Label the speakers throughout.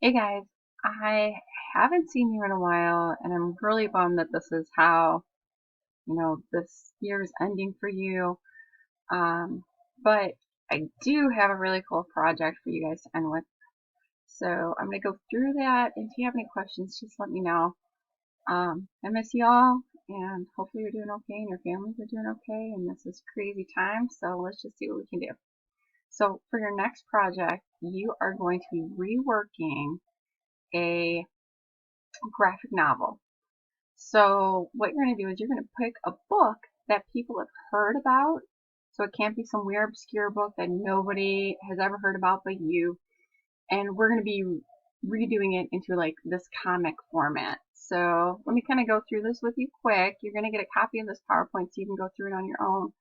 Speaker 1: Hey guys, I haven't seen you in a while, and I'm really bummed that this is how, this year is ending for you. Um, but I do have a really cool project for you guys to end with. So I'm going to go through that, and if you have any questions, just let me know. I miss you all, and hopefully you're doing okay, and your families are doing okay, and this is crazy time, so let's just see what we can do. So for your next project, you are going to be reworking a graphic novel. So what you're going to do is you're going to pick a book that people have heard about. So it can't be some weird obscure book that nobody has ever heard about but you. And we're going to be redoing it into like this comic format. So let me kind of go through this with you quick. You're going to get a copy of this PowerPoint so you can go through it on your own.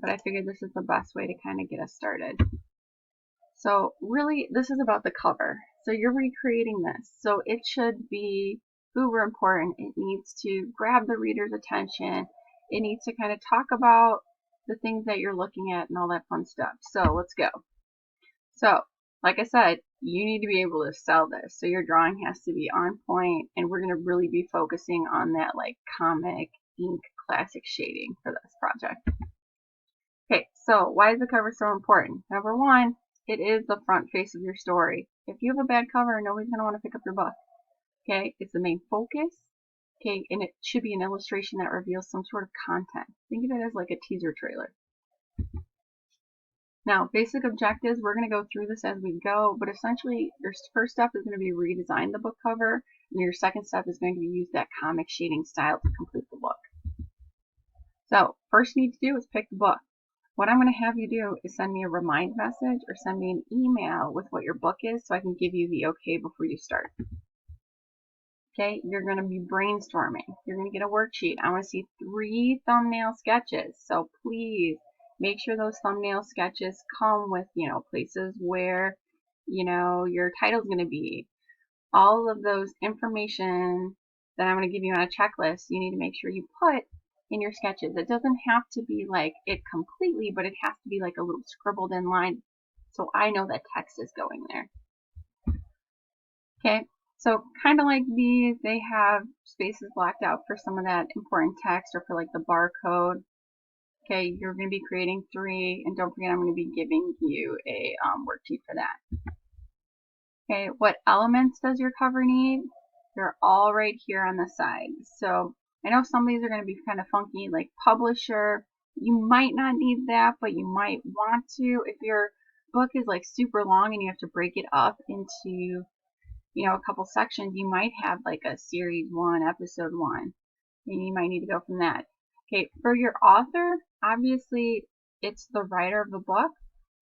Speaker 1: But I figured this is the best way to kind of get us started. So really, this is about the cover. So you're recreating this. So it should be uber important. It needs to grab the reader's attention. It needs to kind of talk about the things that you're looking at and all that fun stuff. So let's go. So like I said, you need to be able to sell this. So your drawing has to be on point, and we're going to really be focusing on that like comic ink classic shading for this project. Okay, so why is the cover so important? Number one, it is the front face of your story. If you have a bad cover, nobody's going to want to pick up your book. Okay, it's the main focus. Okay, and it should be an illustration that reveals some sort of content. Think of it as like a teaser trailer. Now, basic objectives, we're going to go through this as we go, but essentially your first step is going to be redesign the book cover, and your second step is going to be use that comic shading style to complete the book. So, first you need to do is pick the book. What I'm going to have you do is send me a remind message or send me an email with what your book is so I can give you the okay before you start. Okay, you're going to be brainstorming. You're going to get a worksheet. I want to see 3 thumbnail sketches. So please make sure those thumbnail sketches come with, places where, your title's going to be. All of those information that I'm going to give you on a checklist, you need to make sure you put in your sketches. It doesn't have to be like it completely, but it has to be like a little scribbled in line so I know that text is going there. Okay, so kind of like these, they have spaces blocked out for some of that important text or for like the barcode. Okay, you're going to be creating 3, and don't forget I'm going to be giving you a worksheet for that. Okay, what elements does your cover need? They're all right here on the side. So I know some of these are going to be kind of funky, like publisher. You might not need that, but you might want to. If your book is like super long and you have to break it up into, a couple sections, you might have like a series 1, episode 1. And you might need to go from that. Okay, for your author, obviously it's the writer of the book.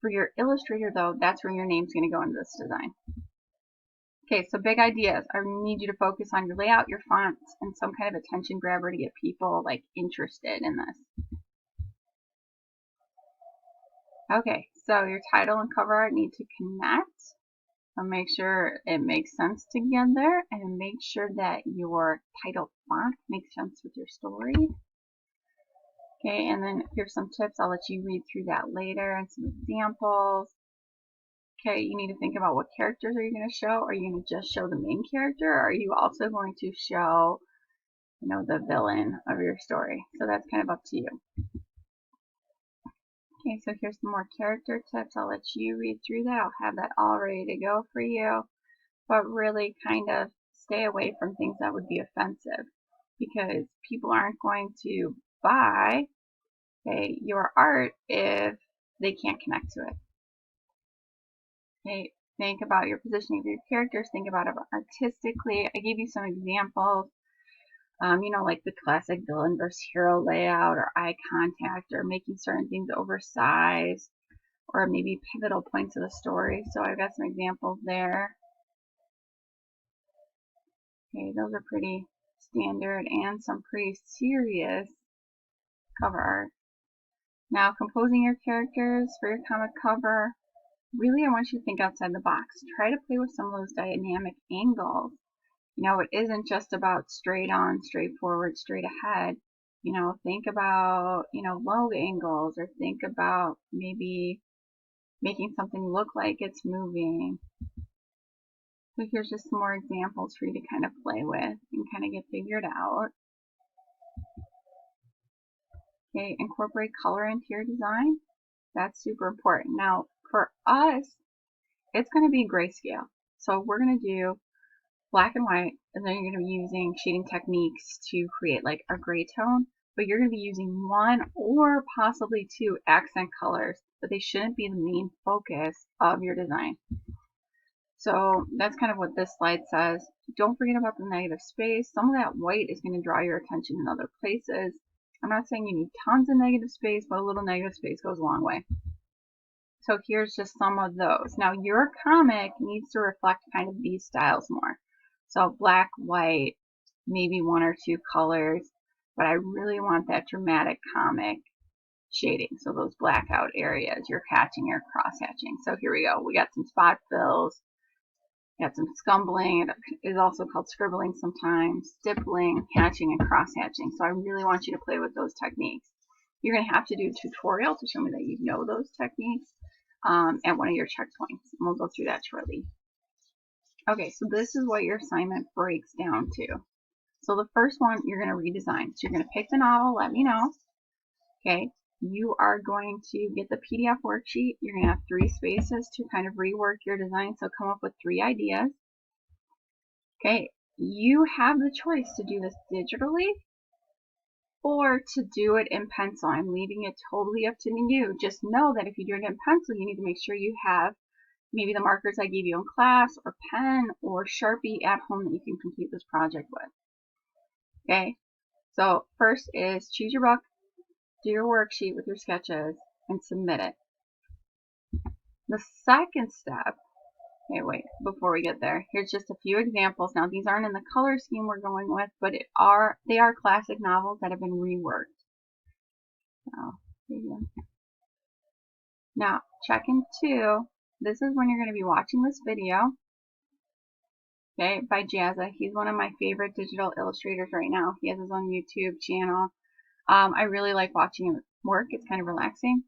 Speaker 1: For your illustrator though, that's where your name's going to go into this design. Okay, so big ideas. I need you to focus on your layout, your fonts, and some kind of attention grabber to get people like interested in this. Okay, so your title and cover art need to connect. So make sure it makes sense together, and make sure that your title font makes sense with your story. Okay, and then here's some tips. I'll let you read through that later and some examples. Okay, you need to think about what characters are you going to show. Are you going to just show the main character, or are you also going to show, the villain of your story? So that's kind of up to you. Okay, so here's some more character tips. I'll let you read through that. I'll have that all ready to go for you. But really kind of stay away from things that would be offensive, because people aren't going to buy your art if they can't connect to it. Okay, think about your positioning of your characters. Think about it artistically. I gave you some examples. Like the classic villain versus hero layout, or eye contact, or making certain things oversized, or maybe pivotal points of the story. So I've got some examples there. Okay, those are pretty standard and some pretty serious cover art. Now, composing your characters for your comic cover. Really, I want you to think outside the box. Try to play with some of those dynamic angles. It isn't just about straight on, straightforward, straight ahead. Think about, low angles, or think about maybe making something look like it's moving. So here's just some more examples for you to kind of play with and kind of get figured out. Okay, incorporate color into your design. That's super important. Now, for us, it's going to be grayscale. So we're going to do black and white, and then you're going to be using shading techniques to create like a gray tone, but you're going to be using one or possibly two accent colors, but they shouldn't be the main focus of your design. So that's kind of what this slide says. Don't forget about the negative space. Some of that white is going to draw your attention in other places. I'm not saying you need tons of negative space, but a little negative space goes a long way. So here's just some of those. Now your comic needs to reflect kind of these styles more. So black, white, maybe one or two colors, but I really want that dramatic comic shading. So those blackout areas, your hatching or cross hatching. So here we go. We got some spot fills. Got some scumbling. It is also called scribbling sometimes, stippling, hatching, and cross hatching. So I really want you to play with those techniques. You're going to have to do a tutorial to show me that you know those techniques at one of your checkpoints. And we'll go through that shortly. Okay, so this is what your assignment breaks down to. So the first one, you're going to redesign. So you're going to pick the novel, let me know. Okay, you are going to get the PDF worksheet. You're going to have 3 spaces to kind of rework your design. So come up with 3 ideas. Okay, you have the choice to do this digitally or to do it in pencil. I'm leaving it totally up to you. Just know that if you do it in pencil, you need to make sure you have maybe the markers I gave you in class, or pen, or Sharpie at home that you can complete this project with. Okay, so first is choose your book, do your worksheet with your sketches, and submit it. The second step, okay, wait, before we get there, here's just a few examples. Now, these aren't in the color scheme we're going with, but they are classic novels that have been reworked. So, there you go. Now, check-in 2, this is when you're going to be watching this video, okay, by Jazza. He's one of my favorite digital illustrators right now. He has his own YouTube channel. I really like watching him work. It's kind of relaxing.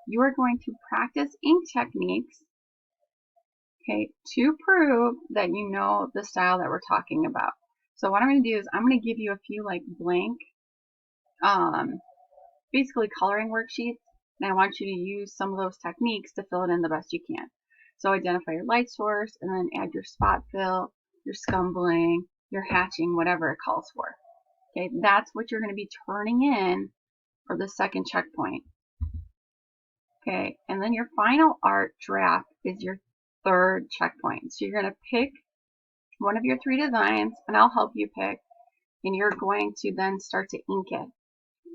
Speaker 1: You are going to practice ink techniques, okay, to prove that you know the style that we're talking about. So what I'm going to do is I'm going to give you a few like blank, basically coloring worksheets, and I want you to use some of those techniques to fill it in the best you can. So identify your light source and then add your spot fill, your scumbling, your hatching, whatever it calls for. Okay, that's what you're going to be turning in for the second checkpoint. Okay, and then your final art draft is your third checkpoint. So you're going to pick one of your 3 designs, and I'll help you pick, and you're going to then start to ink it.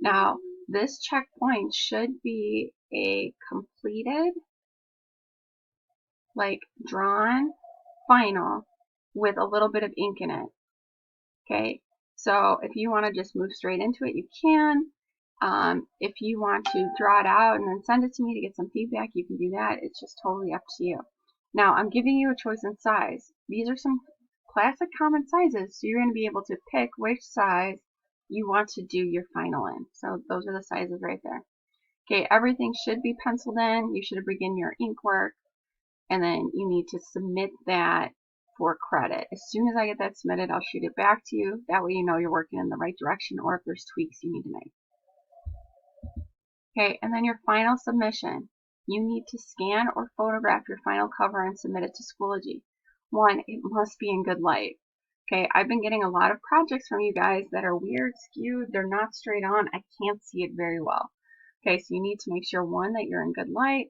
Speaker 1: Now, this checkpoint should be a completed, like drawn final with a little bit of ink in it. Okay, so if you want to just move straight into it, you can. If you want to draw it out and then send it to me to get some feedback, you can do that. It's just totally up to you. Now, I'm giving you a choice in size. These are some classic common sizes, so you're going to be able to pick which size you want to do your final in. So those are the sizes right there. Okay, everything should be penciled in. You should begin your ink work, and then you need to submit that for credit. As soon as I get that submitted, I'll shoot it back to you. That way you know you're working in the right direction, or if there's tweaks you need to make. Okay, and then your final submission. You need to scan or photograph your final cover and submit it to Schoology. 1, it must be in good light. Okay, I've been getting a lot of projects from you guys that are weird, skewed, they're not straight on. I can't see it very well. Okay, so you need to make sure 1, that you're in good light.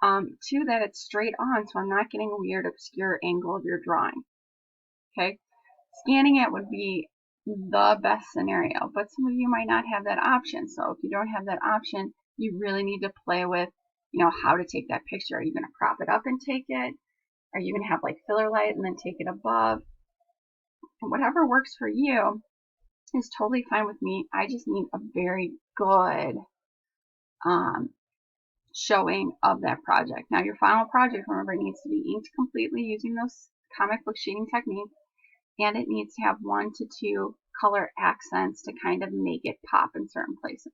Speaker 1: 2, that it's straight on, so I'm not getting a weird, obscure angle of your drawing. Okay, scanning it would be the best scenario, but some of you might not have that option. So if you don't have that option, you really need to play with, how to take that picture. Are you going to crop it up and take it? Are you going to have like filler light and then take it above? And whatever works for you is totally fine with me. I just need a very good showing of that project. Now your final project, remember, needs to be inked completely using those comic book shading techniques. And it needs to have 1 to 2 color accents to kind of make it pop in certain places.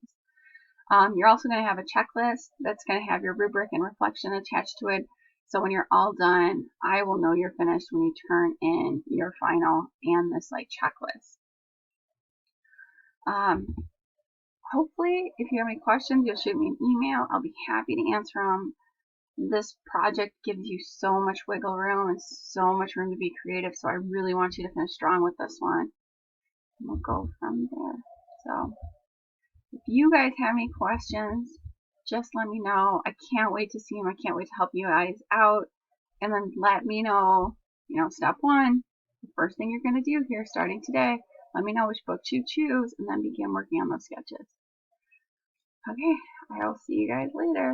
Speaker 1: You're also going to have a checklist that's going to have your rubric and reflection attached to it. So when you're all done, I will know you're finished when you turn in your final and this like checklist. Hopefully, if you have any questions, you'll shoot me an email. I'll be happy to answer them. This project gives you so much wiggle room and so much room to be creative, so I really want you to finish strong with this one. And we'll go from there. So if you guys have any questions, just let me know. I can't wait to see them. I can't wait to help you guys out. And then let me know, step one, the first thing you're going to do here starting today, let me know which book you choose and then begin working on those sketches. Okay, I will see you guys later.